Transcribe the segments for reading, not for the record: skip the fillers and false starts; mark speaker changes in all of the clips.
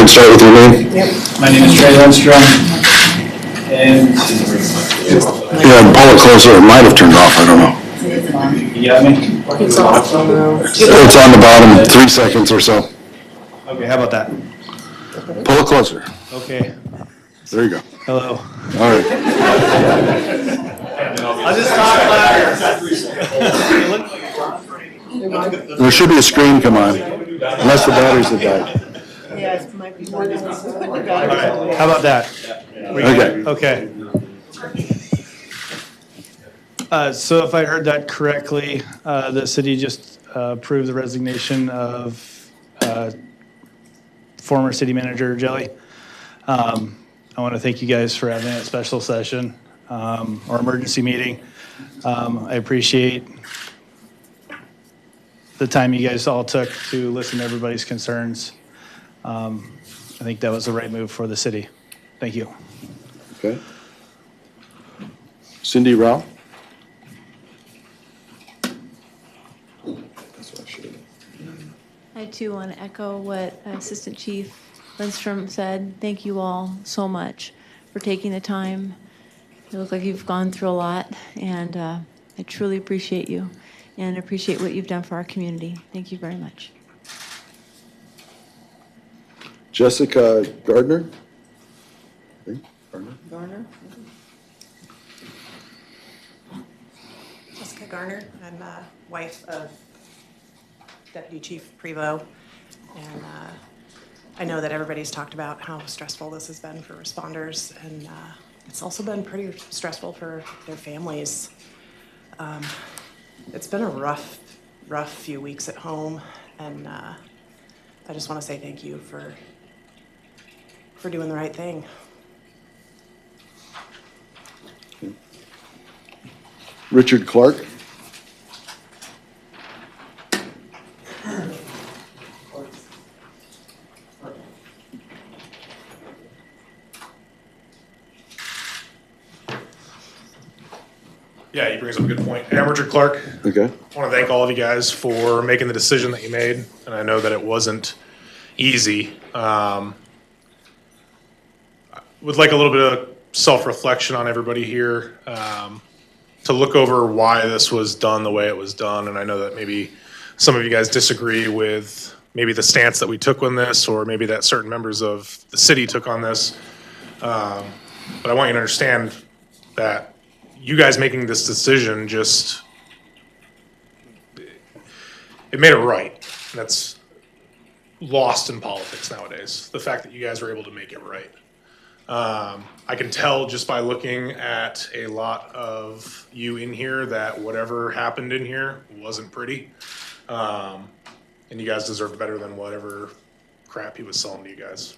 Speaker 1: and start with your name.
Speaker 2: My name is Trey Lundstrom, and
Speaker 1: Yeah, pull it closer. It might have turned off. I don't know.
Speaker 2: you got me?
Speaker 1: It's on the bottom, 3 seconds or so.
Speaker 2: Okay, how about that?
Speaker 1: Pull it closer.
Speaker 2: Okay,
Speaker 1: There you go.
Speaker 2: hello.
Speaker 1: All right.
Speaker 2: I'll just talk louder.
Speaker 1: There should be a screen come on, unless the batteries have died.
Speaker 3: Yes, it might be.
Speaker 2: All right, how about that?
Speaker 1: Okay.
Speaker 2: Okay. So if I heard that correctly, the city just approved the resignation of former city manager Jelly. I want to thank you guys for having that special session or emergency meeting. I appreciate the time you guys all took to listen to everybody's concerns. I think that was the right move for the city. Thank you.
Speaker 1: Okay. Cindy Rao?
Speaker 4: I too want to echo what Assistant Chief Lindstrom said. Thank you all so much for taking the time. You look like you've gone through a lot, and I truly appreciate you and appreciate what you've done for our community. Thank you very much.
Speaker 1: Jessica Gardner?
Speaker 3: Garner?
Speaker 5: Jessica Garner. I'm a wife of Deputy Chief Pirro, and I know that everybody's talked about how stressful this has been for responders, and it's also been pretty stressful for their families. It's been a rough few weeks at home, and I just want to say thank you for doing the right thing.
Speaker 1: Richard Clark?
Speaker 6: Yeah, he brings up a good point. Amer Clark.
Speaker 1: Okay.
Speaker 6: I want to thank all of you guys for making the decision that you made, and I know that it wasn't easy. Would like a little bit of self-reflection on everybody here to look over why this was done the way it was done, and I know that maybe some of you guys disagree with maybe the stance that we took on this, or maybe that certain members of the city took on this. But I want you to understand that you guys making this decision just, it made it right. And that's lost in politics nowadays, the fact that you guys were able to make it right. I can tell just by looking at a lot of you in here that whatever happened in here wasn't pretty. And you guys deserved better than whatever crap he was selling to you guys.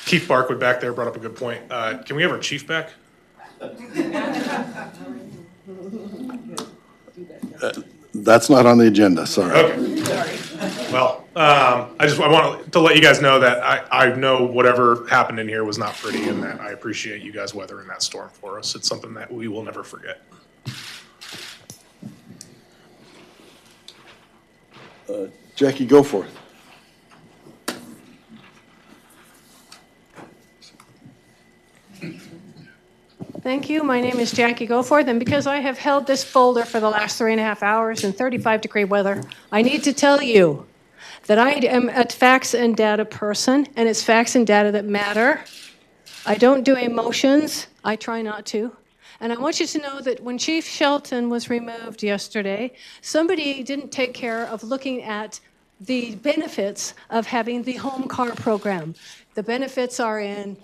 Speaker 6: Keith Barkwood back there brought up a good point. Can we have our chief back?
Speaker 1: That's not on the agenda, sorry.
Speaker 6: Okay. Well, I want to let you guys know that I know whatever happened in here was not pretty, and that I appreciate you guys weathering that storm for us. It's something that we will never forget.
Speaker 1: Jackie Goforth.
Speaker 3: Thank you. My name is Jackie Goforth, and because I have held this folder for the last 3.5 hours in 35-degree weather, I need to tell you that I am a facts and data person, and it's facts and data that matter. I don't do emotions. I try not to. And I want you to know that when Chief Shelton was removed yesterday, somebody didn't take care of looking at the benefits of having the home car program. The benefits are in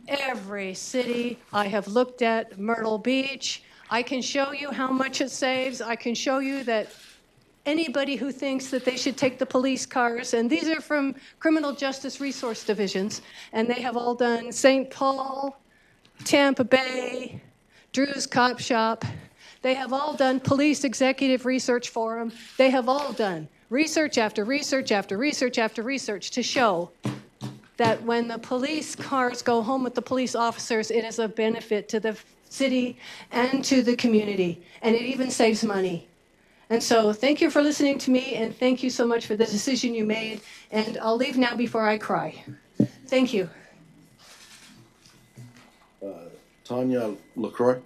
Speaker 3: every city I have looked at. Myrtle Beach. I can show you how much it saves. I can show you that anybody who thinks that they should take the police cars, and these are from Criminal Justice Resource Divisions, and they have all done St. Paul, Tampa Bay, Drew's Cop Shop. They have all done Police Executive Research Forum. They have all done research after research after research after research to show that when the police cars go home with the police officers, it is a benefit to the city and to the community, and it even saves money. And so thank you for listening to me, and thank you so much for the decision you made. And I'll leave now before I cry. Thank you.
Speaker 1: Tanya Lroy.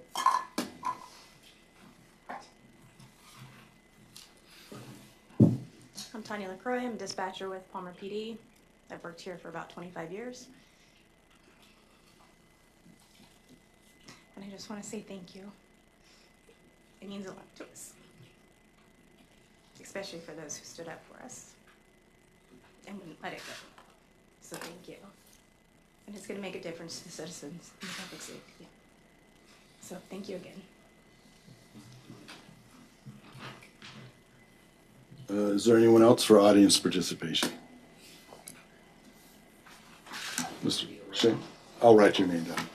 Speaker 5: I'm Tanya Lroy. I'm a dispatcher with Palmer PD. I've worked here for about 25 years. And I just want to say thank you. It means a lot to us, especially for those who stood up for us and wouldn't let it go. So thank you. And it's going to make a difference to the citizens and the public safety. So thank you again.
Speaker 1: Is there anyone else for audience participation? Mr. Shane, I'll write your name down.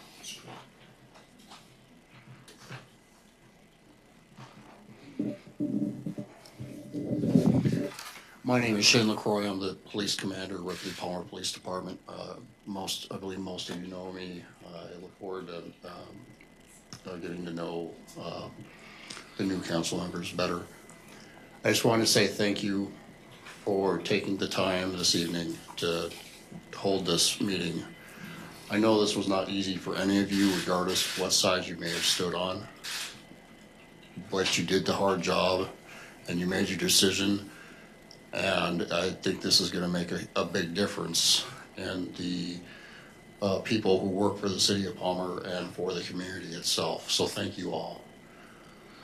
Speaker 7: My name is Shane LaCroix. I'm the police commander with the Palmer Police Department. I believe most of you know me. I look forward to getting to know the new council members better. I just wanted to say thank you for taking the time this evening to hold this meeting. I know this was not easy for any of you, regardless of what side you may have stood on, but you did the hard job and you made your decision. And I think this is going to make a big difference in the people who work for the city of Palmer and for the community itself. So thank you all.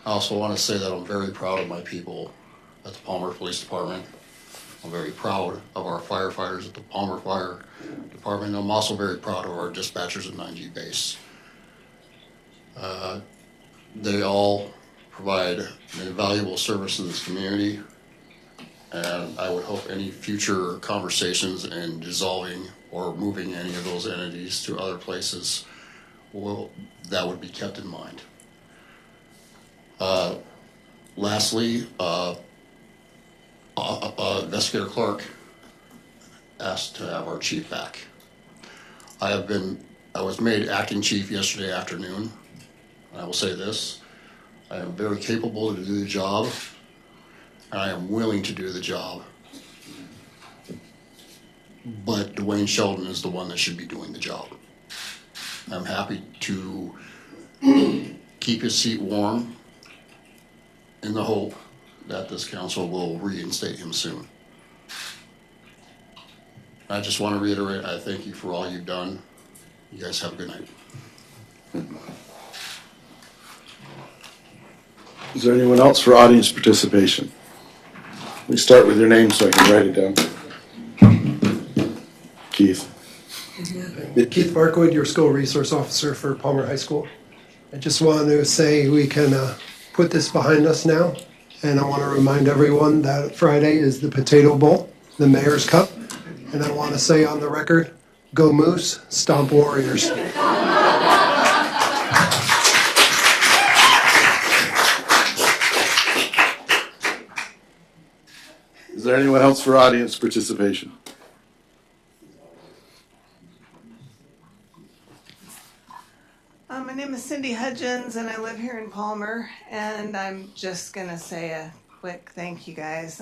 Speaker 7: I also want to say that I'm very proud of my people at the Palmer Police Department. I'm very proud of our firefighters at the Palmer Fire Department. I'm also very proud of our dispatchers at 9G Base. They all provide an invaluable service to this community. And I would hope any future conversations in dissolving or moving any of those entities to other places that would be kept in mind. Lastly, Investigator Clark asked to have our chief back. I was made acting chief yesterday afternoon. And I will say this, I am very capable to do the job. I am willing to do the job, but Dwayne Sheldon is the one that should be doing the job. I'm happy to keep his seat warm in the hope that this council will reinstate him soon. I just want to reiterate, I thank you for all you've done. You guys have a good night.
Speaker 1: Is there anyone else for audience participation? We start with your name so I can write it down. Keith.
Speaker 8: Keith Barkwood, your school resource officer for Palmer High School. I just want to say we can put this behind us now. And I want to remind everyone that Friday is the Potato Bowl, the Mayor's Cup. And I want to say on the record, go Moose, stomp Warriors.
Speaker 1: Is there anyone else for audience participation?
Speaker 9: My name is Cindy Hudgins, and I live here in Palmer. And I'm just going to say a quick thank you, guys.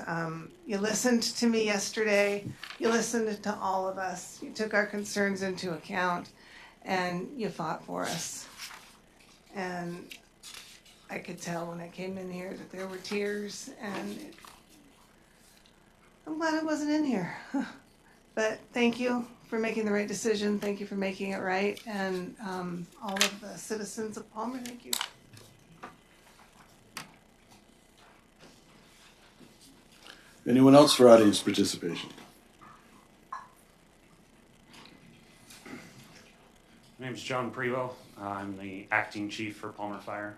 Speaker 9: You listened to me yesterday. You listened to all of us. You took our concerns into account, and you fought for us. And I could tell when I came in here that there were tears, and I'm glad I wasn't in here. But thank you for making the right decision. Thank you for making it right. And all of the citizens of Palmer, thank you.
Speaker 1: Anyone else for audience participation?
Speaker 10: My name is John Pirro. I'm the acting chief for Palmer Fire.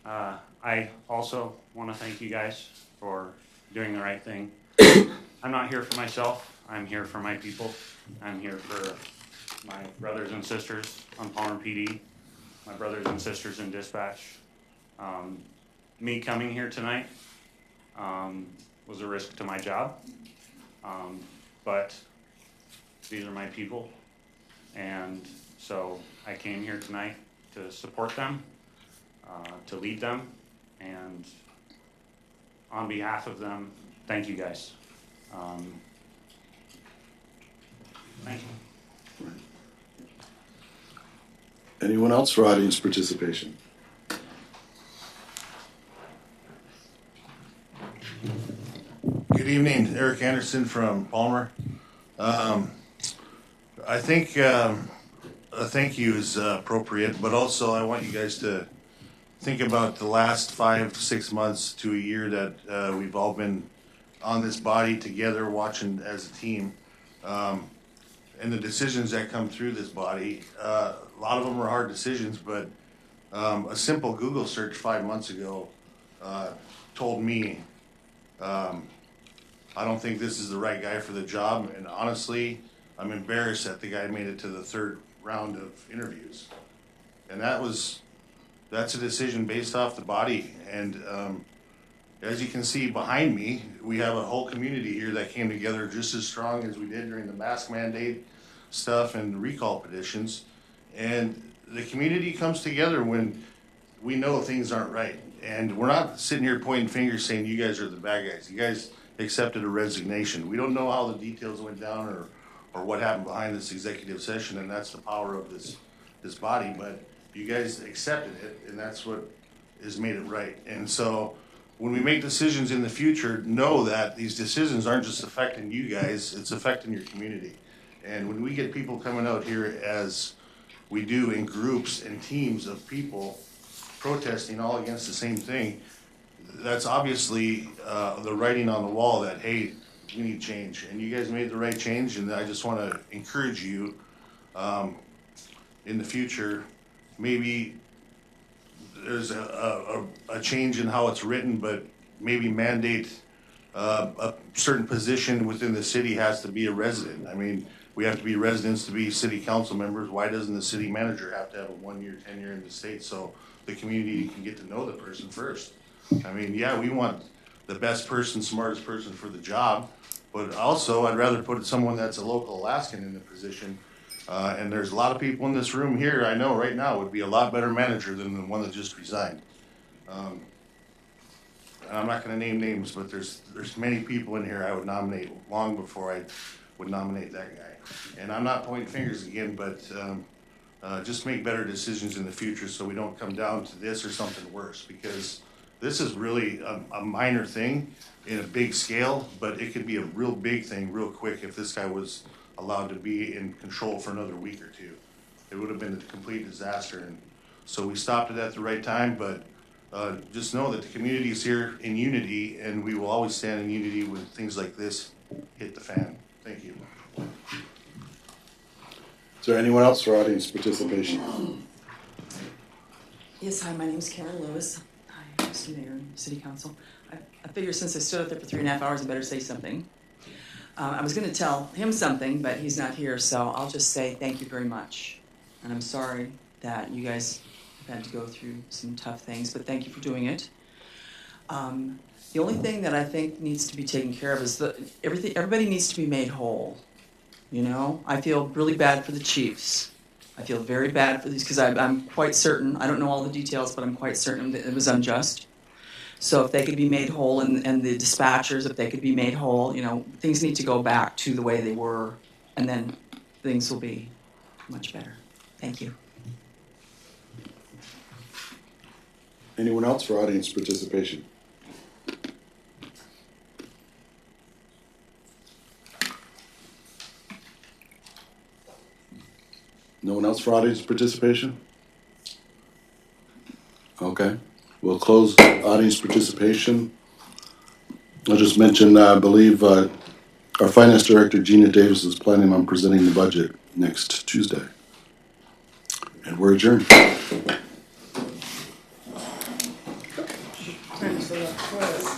Speaker 10: I also want to thank you guys for doing the right thing. I'm not here for myself. I'm here for my people. I'm here for my brothers and sisters on Palmer PD, my brothers and sisters in dispatch. Me coming here tonight was a risk to my job, but these are my people, and so I came here tonight to support them, to lead them, and on behalf of them, thank you guys. Thank you.
Speaker 1: Anyone else for audience participation?
Speaker 11: Good evening, Eric Anderson from Palmer. I think a thank you is appropriate, but also I want you guys to think about the last 5 to 6 months to a year that we've all been on this body together, watching as a team, and the decisions that come through this body. A lot of them are hard decisions, but a simple Google search 5 months ago told me I don't think this is the right guy for the job, and honestly, I'm embarrassed that the guy made it to the 3rd round of interviews. And that's a decision based off the body. And as you can see behind me, we have a whole community here that came together just as strong as we did during the mask mandate stuff and recall petitions. And the community comes together when we know things aren't right. And we're not sitting here pointing fingers saying you guys are the bad guys. You guys accepted a resignation. We don't know how the details went down or what happened behind this executive session, and that's the power of this body, but you guys accepted it, and that's what has made it right. And so when we make decisions in the future, know that these decisions aren't just affecting you guys, it's affecting your community. And when we get people coming out here as we do in groups and teams of people protesting all against the same thing, that's obviously the writing on the wall that, hey, we need change. And you guys made the right change, and I just want to encourage you in the future, maybe there's a change in how it's written, but maybe mandate a certain position within the city has to be a resident. I mean, we have to be residents to be city council members. Why doesn't the city manager have to have a 1-year tenure in the state so the community can get to know the person first? I mean, yeah, we want the best person, smartest person for the job, but also I'd rather put someone that's a local Alaskan in the position. And there's a lot of people in this room here I know right now would be a lot better manager than the one that just resigned. And I'm not going to name names, but there's many people in here I would nominate long before I would nominate that guy. And I'm not pointing fingers again, but just make better decisions in the future so we don't come down to this or something worse, because this is really a minor thing in a big scale, but it could be a real big thing real quick if this guy was allowed to be in control for another week or two. It would have been a complete disaster. And so we stopped it at the right time, but just know that the community is here in unity, and we will always stand in unity when things like this hit the fan. Thank you.
Speaker 1: Is there anyone else for audience participation?
Speaker 12: Yes, hi, my name is Karen Lewis. Hi, Mr. Mayor and City Council. I figure since I stood up there for 3.5 hours, I better say something. I was going to tell him something, but he's not here, so I'll just say thank you very much. And I'm sorry that you guys have had to go through some tough things, but thank you for doing it. The only thing that I think needs to be taken care of is that everybody needs to be made whole. You know, I feel really bad for the chiefs. I feel very bad for these because I'm quite certain, I don't know all the details, but I'm quite certain that it was unjust. So if they could be made whole, and the dispatchers, if they could be made whole, you know, things need to go back to the way they were, and then things will be much better. Thank you.
Speaker 1: Anyone else for audience participation? No one else for audience participation? Okay, we'll close audience participation. I'll just mention, I believe our finance director, Gina Davis, is planning on presenting the budget next Tuesday. And we're adjourned.
Speaker 9: Time for the quiz.